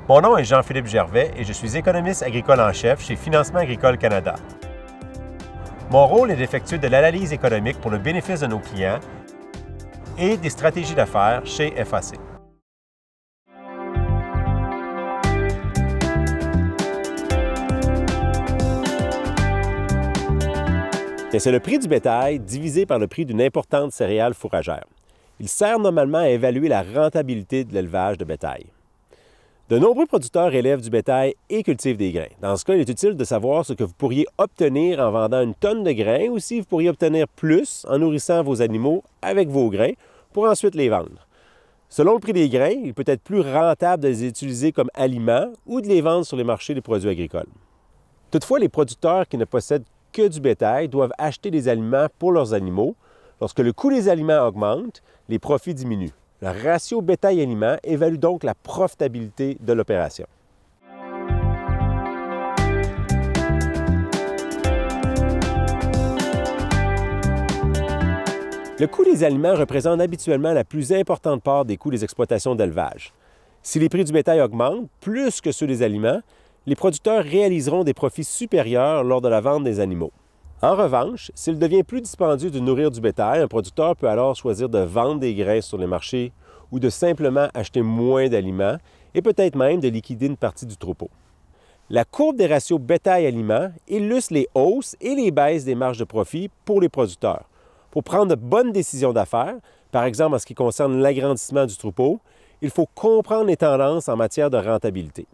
Mon nom est Jean-Philippe Gervais et je suis économiste agricole en chef chez Financement agricole Canada. Mon rôle est d'effectuer de l'analyse économique pour le bénéfice de nos clients et des stratégies d'affaires chez FAC. C'est le prix du bétail divisé par le prix d'une importante céréale fourragère. Il sert normalement à évaluer la rentabilité de l'élevage de bétail. De nombreux producteurs élèvent du bétail et cultivent des grains. Dans ce cas, il est utile de savoir ce que vous pourriez obtenir en vendant une tonne de grains ou si vous pourriez obtenir plus en nourrissant vos animaux avec vos grains pour ensuite les vendre. Selon le prix des grains, il peut être plus rentable de les utiliser comme aliments ou de les vendre sur les marchés des produits agricoles. Toutefois, les producteurs qui ne possèdent que du bétail doivent acheter des aliments pour leurs animaux. Lorsque le coût des aliments augmente, les profits diminuent. Le ratio bétail-aliment évalue donc la profitabilité de l'opération. Le coût des aliments représente habituellement la plus importante part des coûts des exploitations d'élevage. Si les prix du bétail augmentent plus que ceux des aliments, les producteurs réaliseront des profits supérieurs lors de la vente des animaux. En revanche, s'il devient plus dispendieux de nourrir du bétail, un producteur peut alors choisir de vendre des grains sur les marchés ou de simplement acheter moins d'aliments et peut-être même de liquider une partie du troupeau. La courbe des ratios bétail-aliment illustre les hausses et les baisses des marges de profit pour les producteurs. Pour prendre de bonnes décisions d'affaires, par exemple en ce qui concerne l'agrandissement du troupeau, il faut comprendre les tendances en matière de rentabilité.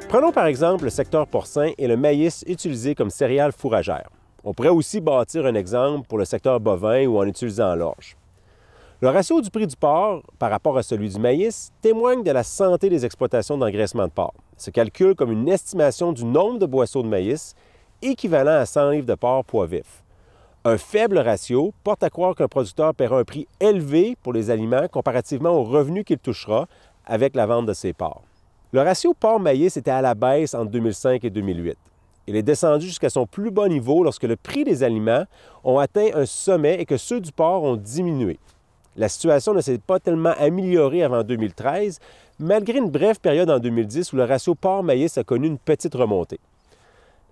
Prenons par exemple le secteur porcin et le maïs utilisé comme céréale fourragère. On pourrait aussi bâtir un exemple pour le secteur bovin ou en utilisant l'orge. Le ratio du prix du porc par rapport à celui du maïs témoigne de la santé des exploitations d'engraissement de porc. Il se calcule comme une estimation du nombre de boisseaux de maïs équivalent à 100 livres de porc poids vif. Un faible ratio porte à croire qu'un producteur paiera un prix élevé pour les aliments comparativement aux revenus qu'il touchera avec la vente de ses porcs. Le ratio porc-maïs était à la baisse entre 2005 et 2008. Il est descendu jusqu'à son plus bas niveau lorsque le prix des aliments ont atteint un sommet et que ceux du porc ont diminué. La situation ne s'est pas tellement améliorée avant 2013, malgré une brève période en 2010 où le ratio porc-maïs a connu une petite remontée.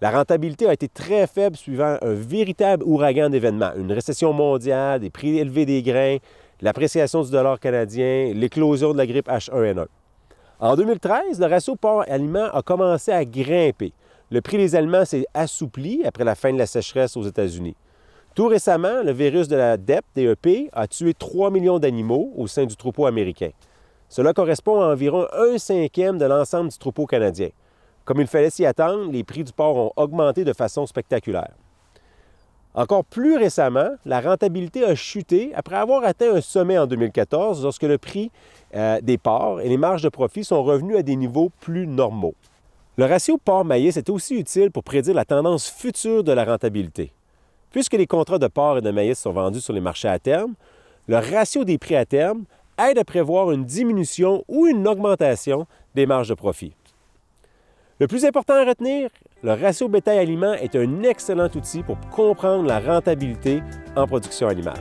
La rentabilité a été très faible suivant un véritable ouragan d'événements, une récession mondiale, des prix élevés des grains, l'appréciation du dollar canadien, l'éclosion de la grippe H1N1. En 2013, le ratio porc-aliment a commencé à grimper. Le prix des aliments s'est assoupli après la fin de la sécheresse aux États-Unis. Tout récemment, le virus de la DEP a tué 3 millions d'animaux au sein du troupeau américain. Cela correspond à environ 1/5 de l'ensemble du troupeau canadien. Comme il fallait s'y attendre, les prix du porc ont augmenté de façon spectaculaire. Encore plus récemment, la rentabilité a chuté après avoir atteint un sommet en 2014 lorsque le prix des porcs et les marges de profit sont revenus à des niveaux plus normaux. Le ratio porc-maïs est aussi utile pour prédire la tendance future de la rentabilité. Puisque les contrats de porc et de maïs sont vendus sur les marchés à terme, le ratio des prix à terme aide à prévoir une diminution ou une augmentation des marges de profit. Le plus important à retenir, le ratio bétail-aliment est un excellent outil pour comprendre la rentabilité en production animale.